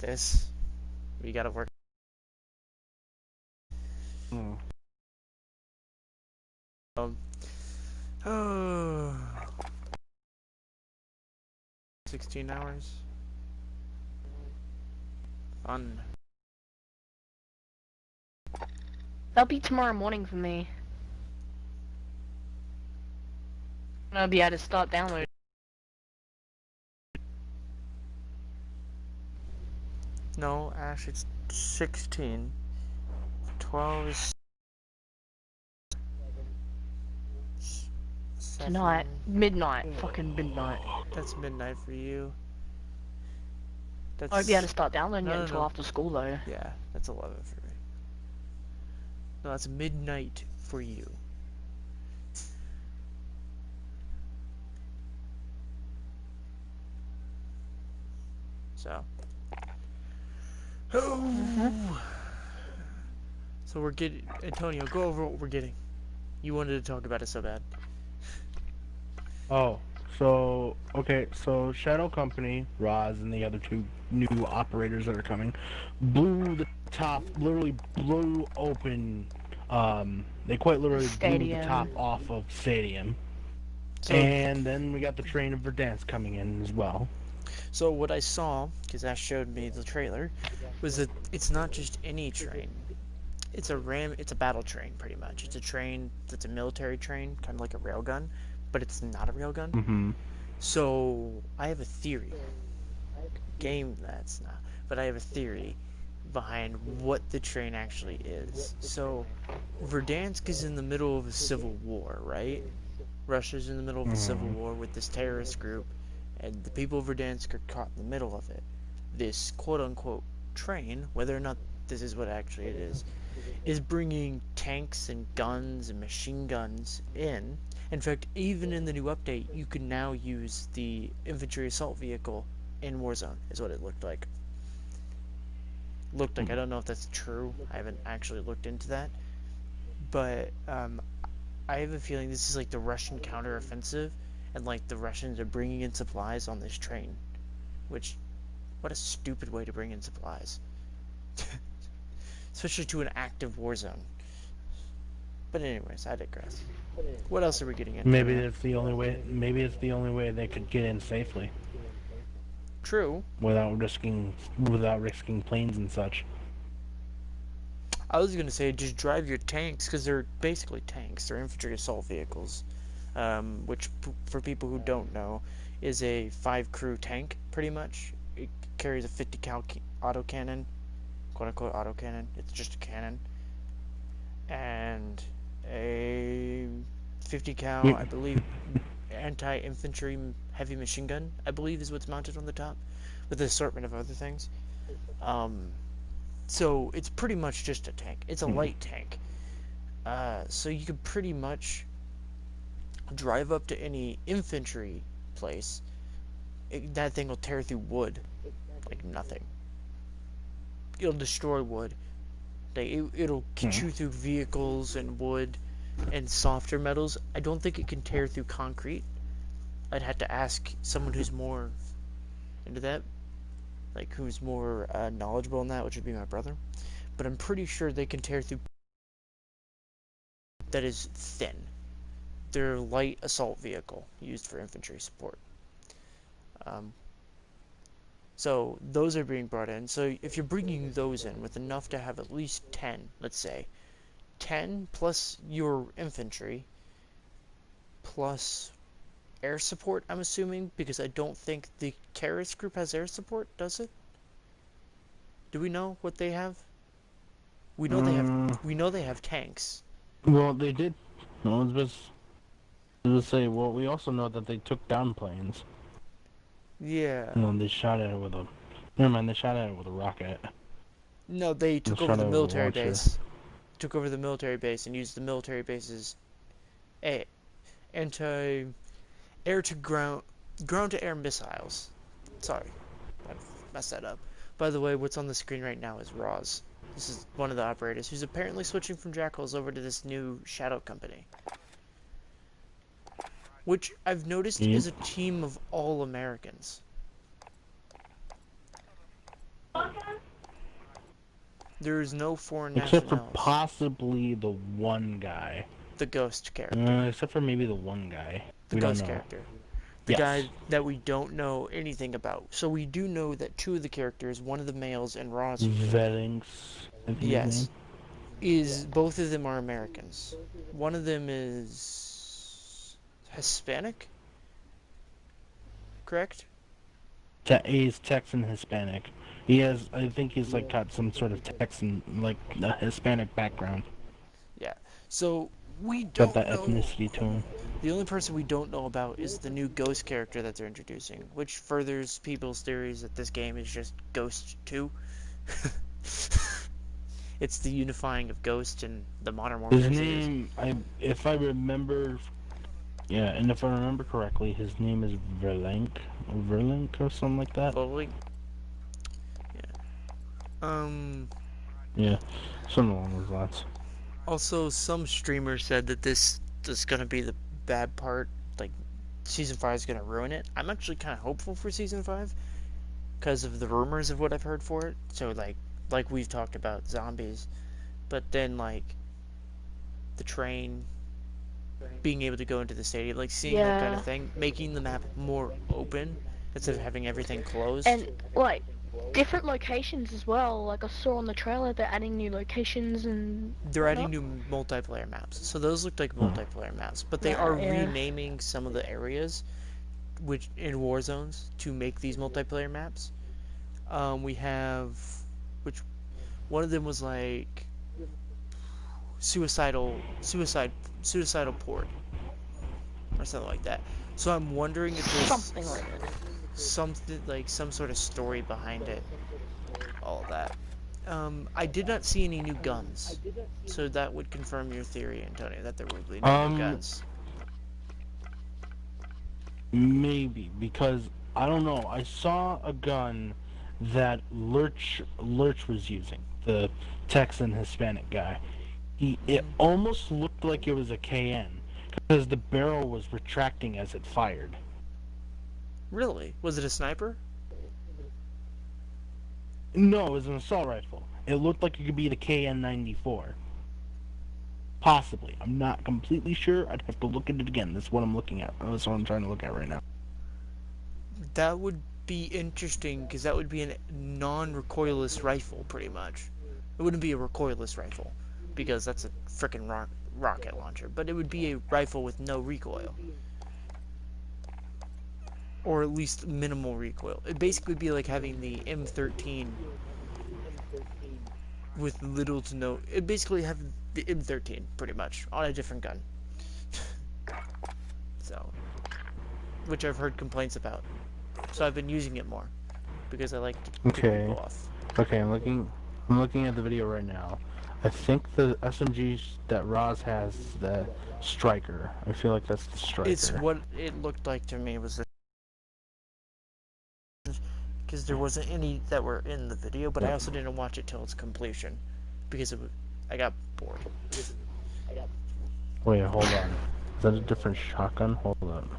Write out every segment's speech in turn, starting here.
this. We gotta work. Hmm. Oh, 16 hours. Fun. That'll be tomorrow morning for me. I'll be able to start downloading. No, Ash, it's 16. 12 is... Tonight. Midnight. Fucking midnight. That's midnight for you. That's... I won't be able to start downloading it until no. after school though. Yeah, that's 11 for me. No, that's midnight for you. So. Oh. So we're getting... Antonio, go over what we're getting. You wanted to talk about it so bad. Oh, so okay, so Shadow Company, Roz, and the other two new operators that are coming, blew the top, literally blew open. They quite literally blew the top off of Stadium. So, and then we got the train of Verdansk coming in as well. So what I saw, because Ash showed me the trailer, was that it's not just any train. It's a battle train, pretty much. It's a train that's a military train, kind of like a railgun, but it's not a railgun. Mm-hmm. So I have a theory. Game that's not, but I have a theory behind what the train actually is. So Verdansk is in the middle of a civil war, right? Russia's in the middle of a civil war with this terrorist group, and the people of Verdansk are caught in the middle of it. This quote-unquote train, whether or not this is what actually it is bringing tanks and guns and machine guns in. In fact, even in the new update, you can now use the infantry assault vehicle in Warzone, is what it looked like. I don't know if that's true. I haven't actually looked into that. But, I have a feeling this is like the Russian counteroffensive, and like the Russians are bringing in supplies on this train. Which, what a stupid way to bring in supplies. Especially to an active war zone. But anyways, I digress. What else are we getting into? Maybe that's the only way. Maybe it's the only way they could get in safely. True. Without risking planes and such. I was gonna say just drive your tanks, because they're basically tanks. They're infantry assault vehicles, which for people who don't know is a 5-crew tank pretty much. It carries a 50 cal autocannon, quote unquote autocannon. It's just a cannon, and a 50 cal, I believe, anti-infantry heavy machine gun, I believe is what's mounted on the top, with an assortment of other things. So it's pretty much just a tank. It's a light tank. So you could pretty much drive up to any infantry place. That thing will tear through wood like nothing. It'll destroy wood. It'll chew through vehicles and wood and softer metals. I don't think it can tear through concrete. I'd have to ask someone who's more into that, like who's more knowledgeable in that, which would be my brother. But I'm pretty sure they can tear through that is thin. They're light assault vehicle used for infantry support. So those are being brought in. So if you're bringing those in with enough to have at least 10, let's say, 10 plus your infantry plus air support, I'm assuming, because I don't think the terrorist group has air support, does it? Do we know what they have? We know they have tanks. Well, they did. No one's been say. Well, we also know that they took down planes. Yeah. No, they shot at it with a. Never mind. They shot at it with a rocket. No, they took over the military base. Took over the military base and used the military base's anti air to ground to air missiles. Sorry, I messed that up. By the way, what's on the screen right now is Roz. This is one of the operators who's apparently switching from Jackals over to this new Shadow Company. Which I've noticed is a team of all Americans. There is no foreign Except for nationals. possibly the one guy. The ghost character. Except for maybe the one guy. The We don't ghost know. character. The Yes. guy that we don't know anything about. So we do know that two of the characters, one of the males and Raw's, Vettings, I think his name. yes, is both of them are Americans. One of them is Hispanic, correct? He's Texan Hispanic. He has, I think he's like got some sort of Texan, like a Hispanic background. Yeah. So we Got don't that know. ethnicity to him. The only person we don't know about is the new Ghost character that they're introducing, which furthers people's theories that this game is just Ghost 2. It's the unifying of Ghost and the Modern His Warfare series. name, if I remember, yeah, and if I remember correctly, his name is Verlink or something like that. Totally. Yeah. Yeah, something along those lines. Also, some streamers said that this is gonna be the bad part. Like, Season 5 is gonna ruin it. I'm actually kind of hopeful for Season 5 because of the rumors of what I've heard for it. So, like we've talked about zombies, but then, like, the train, being able to go into the stadium, like, seeing that kind of thing, making the map more open instead of having everything closed. And, like, different locations as well. Like, I saw on the trailer, they're adding new locations and... They're adding new multiplayer maps. So those look like multiplayer maps. But they are renaming some of the areas which in Warzones to make these multiplayer maps. We have... which... one of them was like... suicidal port. Or something like that. So I'm wondering if there's... something like that. Something like some sort of story behind it. All of that. I did not see any new guns, so that would confirm your theory, Antonio, that there will be no new guns. Maybe, because I don't know. I saw a gun that Lurch was using, the Texan Hispanic guy. It almost looked like it was a KN because the barrel was retracting as it fired. Really? Was it a sniper? No, it was an assault rifle. It looked like it could be the KN-94. Possibly. I'm not completely sure. I'd have to look at it again. That's what I'm looking at. That's what I'm trying to look at right now. That would be interesting, because that would be a non-recoilless rifle, pretty much. It wouldn't be a recoilless rifle, because that's a frickin' rocket launcher. But it would be a rifle with no recoil. Or at least minimal recoil. It'd basically be like having the M13 with little to no... It'd basically have the M13, pretty much, on a different gun. So... which I've heard complaints about. So I've been using it more. Because I like to pick people off. Okay, I'm looking at the video right now. I think the SMG that Roz has, the Striker. I feel like that's the Striker. It's what it looked like to me, was the... because there wasn't any that were in the video, but I also didn't watch it till its completion. Because I got bored. Wait, hold on. Is that a different shotgun? Hold on.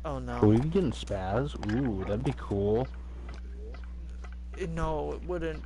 Oh no. Are we getting spaz? Ooh, that'd be cool. No, it wouldn't.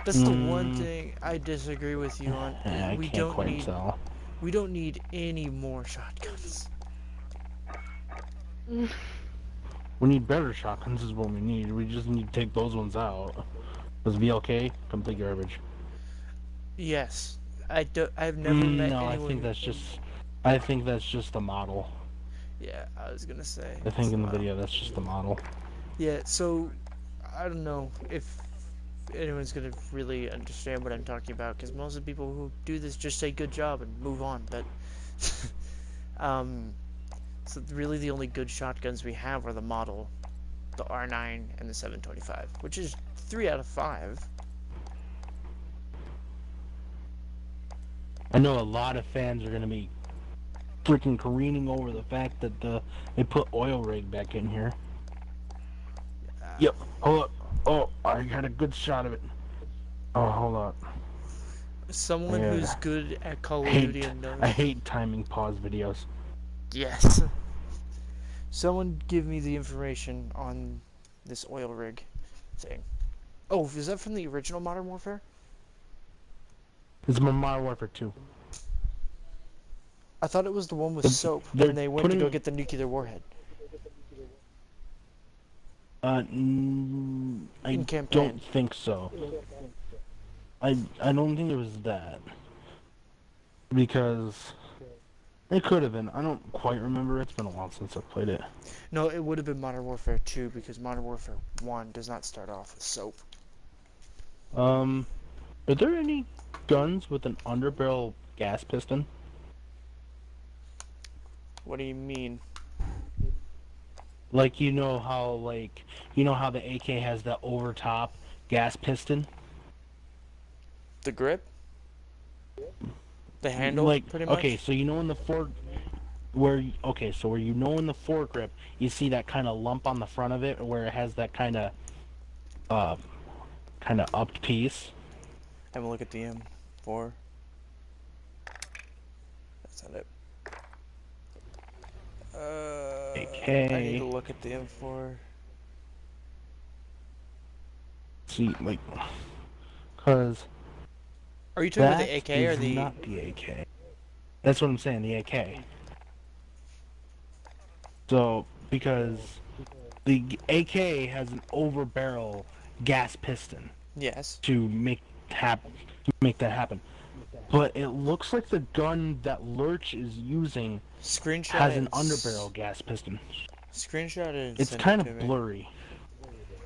That's the one thing I disagree with you on. I can't quite tell. We don't need any more shotguns. We need better shotguns is what we need. We just need to take those ones out. Was VLK complete garbage? Yes. I've never met anyone... I think that's just the model. Yeah, I was gonna say. I think in the video that's just the model. Yeah, so I don't know if anyone's gonna really understand what I'm talking about, because most of the people who do this just say good job and move on, but so really the only good shotguns we have are the model, the R9 and the 725, which is 3 out of 5. I know a lot of fans are gonna be freaking careening over the fact that they put oil rig back in here. Yep, hold up. Oh, I got a good shot of it. Oh, hold up. Someone who's good at Call of Duty and knows... I hate timing pause videos. Yes. Someone give me the information on this oil rig thing. Oh, is that from the original Modern Warfare? It's Modern Warfare 2. I thought it was the one with Soap They're when they went to go putting get the nuclear warhead I in campaign. don't think so. I don't think it was that because it could have been. I don't quite remember. It's been a while since I played it. No, it would have been Modern Warfare 2 because Modern Warfare 1 does not start off with Soap. Um, are there any guns with an underbarrel gas piston? What do you mean? Like you know how the AK has the overtop gas piston? The grip? The handle, Like pretty okay, much? so you know in the fore okay, so where you know in the foregrip you see that kind of lump on the front of it where it has that uh kind of upped piece. Have a look at the M4. That's not it. I need to AK. look at the M4. See, like, cause Are you talking about the that AK or is the... not the AK. That's what I'm saying, the AK. So, because the AK has an over barrel gas piston Yes. to make that happen. But it looks like the gun that Lurch is using Screenshot has it an and underbarrel gas piston. screenshot it and It's send it kind to of me. blurry.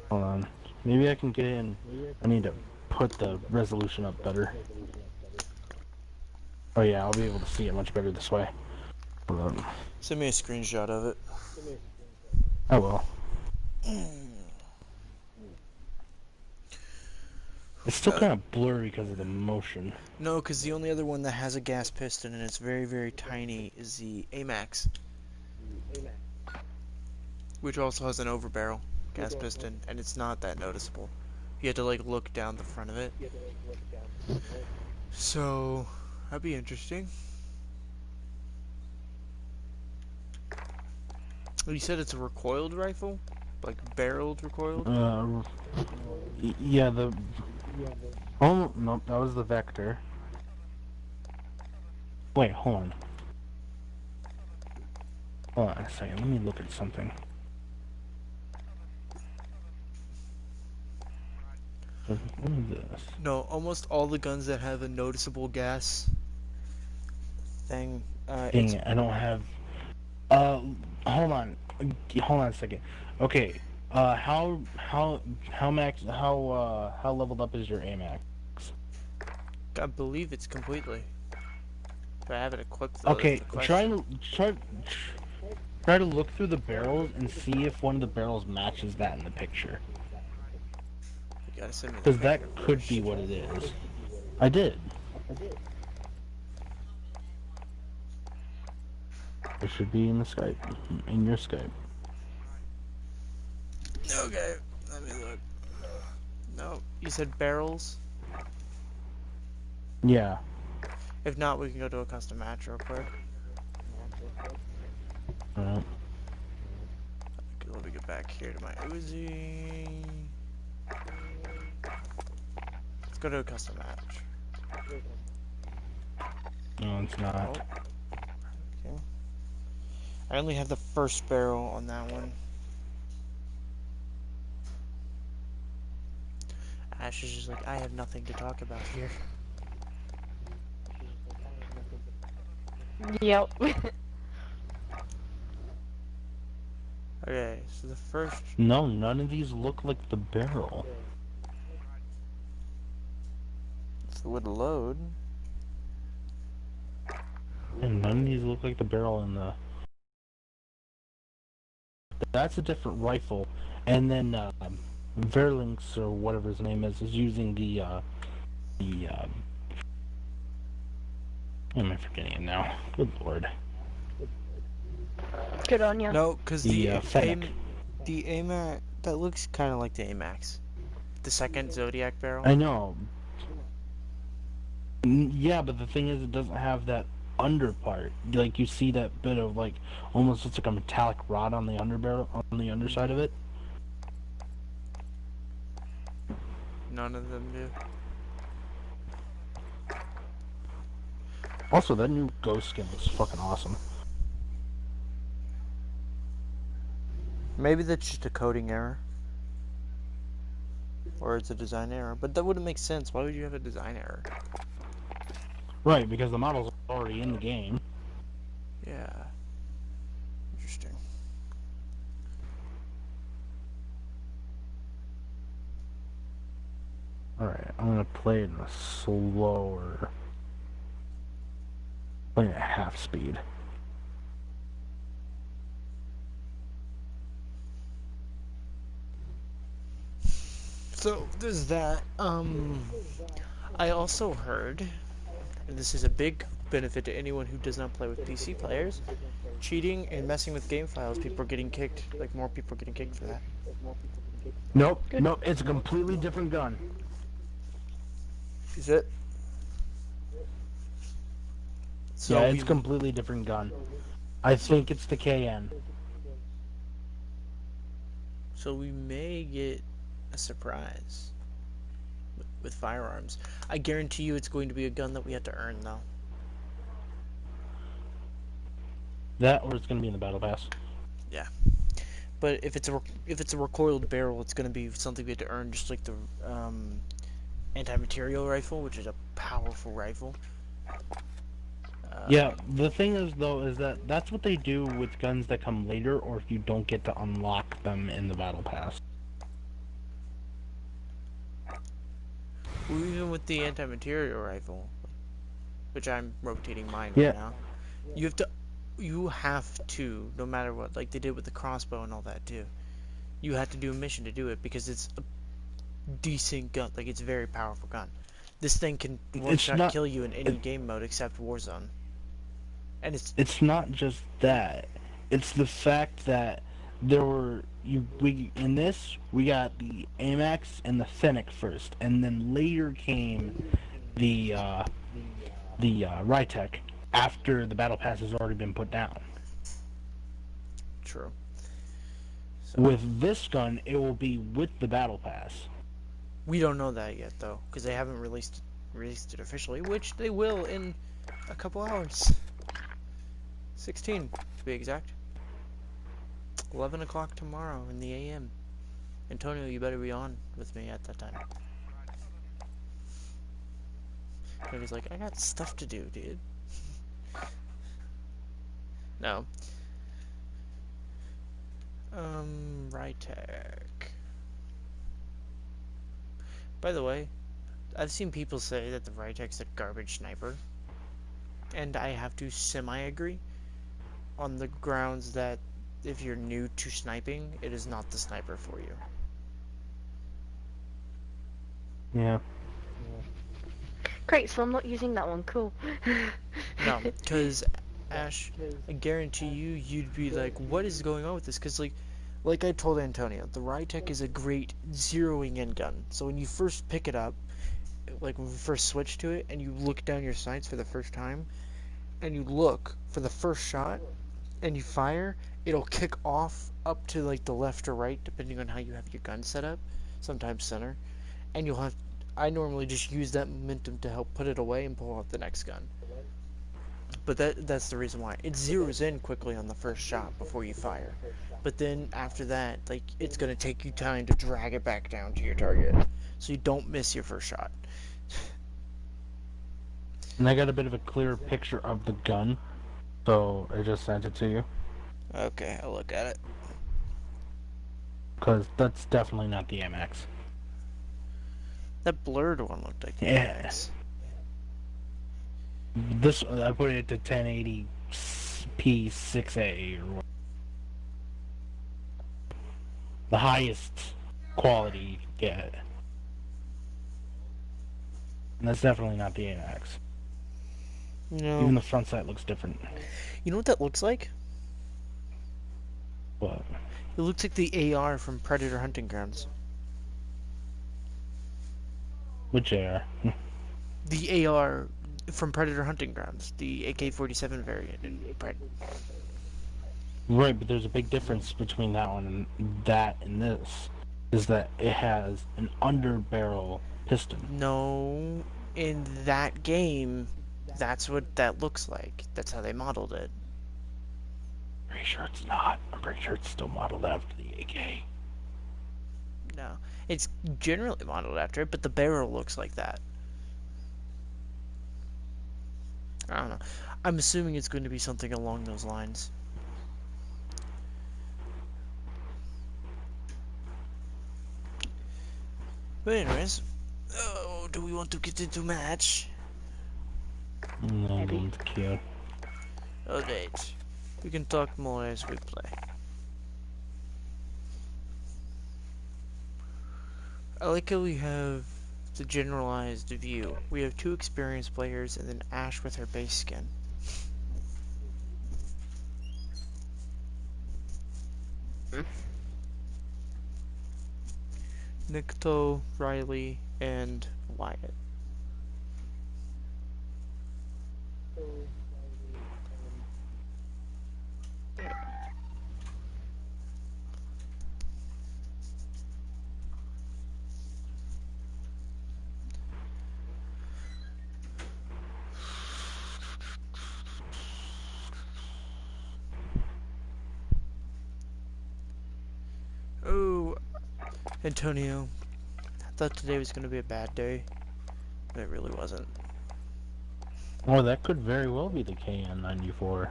Hold on. Maybe I can get in. I need to put the resolution up better. Oh yeah, I'll be able to see it much better this way. Hold on. Send me a screenshot of it. I will. It's still Uh, kind of blurry because of the motion. no, because the only other one that has a gas piston and it's very, very tiny is the AMAX, which also has an overbarrel gas piston, and it's not that noticeable. You have to like look down the front of it. So that'd be interesting. You said it's a recoiled rifle, like barreled recoiled. Yeah, the. Oh, no, that was the Vector. Wait, hold on. Hold on a second, let me look at something. What is this? No, almost all the guns that have a noticeable gas thing, Dang it's it, I don't have. Uh, hold on. Hold on a second. Okay, how leveled up is your AMAX? I believe it's completely. Do I have it equipped though? That's Okay, the question. try to look through the barrels and see if one of the barrels matches that in the picture. You gotta send me the Because picture that could be first. what it is. I did. It should be in the Skype. In your Skype. Okay, let me look. No, you said barrels? Yeah. If not, we can go to a custom match real quick. Alright. Okay, let me get back here to my Uzi. Let's go to a custom match. No, it's not. Oh, okay. I only have the first barrel on that one. Ash is just like, I have nothing to talk about here. Yep. Okay, so the first... No, none of these look like the barrel. If it would load... And none of these look like the barrel in the... That's a different rifle. And then, Verlinks, or whatever his name is using am I forgetting it now? Good lord. Good on ya. No, because The, Fennec. the AMAX... That looks kind of like the AMAX. The second Zodiac barrel. I know. Yeah, but the thing is, it doesn't have that under part. Like, you see that bit of, like, almost looks like a metallic rod on the underbarrel, on the underside of it. None of them do. Also, that new ghost skin looks fucking awesome. Maybe that's just a coding error. Or it's a design error. But that wouldn't make sense. Why would you have a design error? Right, because the model's already in the game. Yeah. Interesting. Alright, I'm gonna play it in a slower... Play at half speed. So, there's that. I also heard, and this is a big benefit to anyone who does not play with PC players, cheating and messing with game files, people are getting kicked. Like, more people are getting kicked for that. Nope, Good. nope, it's a completely different gun. Is it? So Yeah, it's a completely different gun. I think it's the KN. So we may get a surprise with firearms. I guarantee you it's going to be a gun that we have to earn, though. That, or it's gonna be in the battle pass. Yeah. But if it's a recoiled barrel, it's going to be something we have to earn, just like the anti-material rifle, which is a powerful rifle. Yeah, the thing is, though, is that that's what they do with guns that come later, or if you don't get to unlock them in the battle pass. Well, even with the anti-material rifle, which I'm rotating mine Yeah. right now, you have to, no matter what, like they did with the crossbow and all that too. You have to do a mission to do it because it's a decent gun. Like, it's a very powerful gun. This thing can one-shot kill you in any game mode except Warzone. And it's not just that. It's the fact that there were we got the AMAX and the Fennec first, and then later came the Rytec after the battle pass has already been put down. True. So, with this gun, it will be with the battle pass. We don't know that yet, though, because they haven't released it officially, which they will in a couple hours. 16, to be exact. 11 o'clock tomorrow in the AM. Antonio, you better be on with me at that time. And he's like, I got stuff to do, dude. No. Rytec. By the way, I've seen people say that the Rytec's a garbage sniper. And I have to semi-agree on the grounds that if you're new to sniping, it is not the sniper for you. Yeah. Great, so I'm not using that one. Cool. No, because Ash, I guarantee you'd be like, what is going on with this? Because like I told Antonio, the Rytec is a great zeroing in gun. So when you first pick it up, like when we first switch to it, and you look down your sights for the first time, and you look for the first shot, and you fire, it'll kick off up to like the left or right, depending on how you have your gun set up, sometimes center, and I normally just use that momentum to help put it away and pull out the next gun. But that's the reason why. It zeroes in quickly on the first shot before you fire. But then after that, like, it's gonna take you time to drag it back down to your target, so you don't miss your first shot. And I got a bit of a clearer picture of the gun, so I just sent it to you. Okay, I'll look at it. Because that's definitely not the AMAX. That blurred one looked like the Yeah. Axe. This, I put it to 1080p 6A or what. The highest quality you can get. And that's definitely not the AMAX. No. Even the front sight looks different. You know what that looks like? What? It looks like the AR from Predator Hunting Grounds. Which AR? The AR from Predator Hunting Grounds, the AK-47 variant in Predator. Right, but there's a big difference between that one and that and this. is that it has an underbarrel piston. No, in that game, that's what that looks like. That's how they modeled it. Pretty sure it's not. I'm pretty sure it's still modeled after the AK. No, it's generally modeled after it, but the barrel looks like that. I don't know. I'm assuming it's going to be something along those lines. But anyways, oh, do we want to get into match? Maybe. Don't care. Alright. We can talk more as we play. I like how we have the generalized view. We have two experienced players and then Ash with her base skin. Nikto, Riley, and Wyatt. Oh, Antonio. I thought today was going to be a bad day, but it really wasn't. Well, that could very well be the KN94.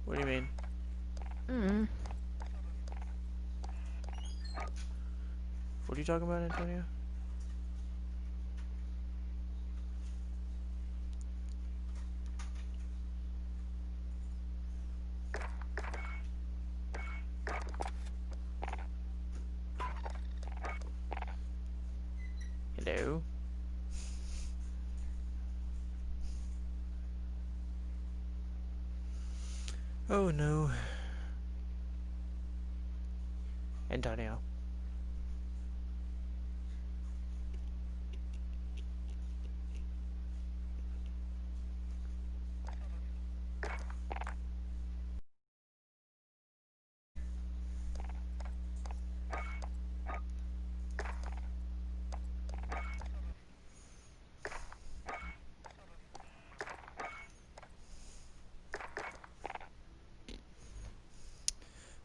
What do you mean? Mm. What are you talking about, Antonio? Hello? Oh no. Antonio.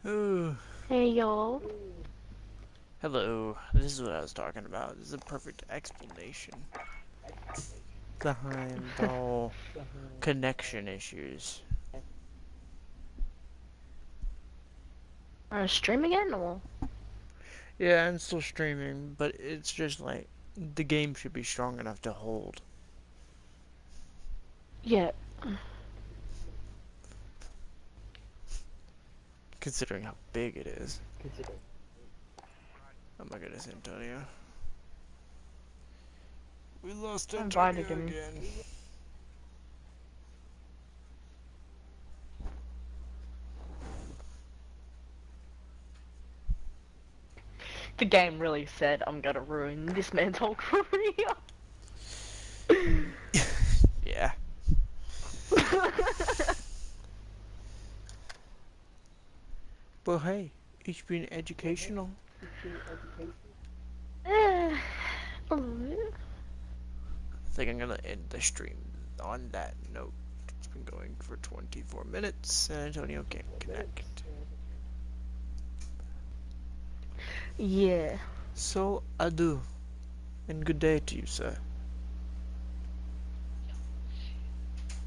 Oh. Hey y'all. Hello. This is what I was talking about. This is a perfect explanation behind all connection issues. Stream again or? Yeah, I'm still streaming, but it's just like the game should be strong enough to hold. Yeah. Considering how big it is. Oh my goodness, Antonio. We lost I Antonio invited him. again. The game really said I'm gonna ruin this man's whole career. Yeah. Well, hey, it's been educational. Eh, I think I'm gonna end the stream on that note. It's been going for 24 minutes, and Antonio can't connect. yeah. So, adieu, and good day to you, sir.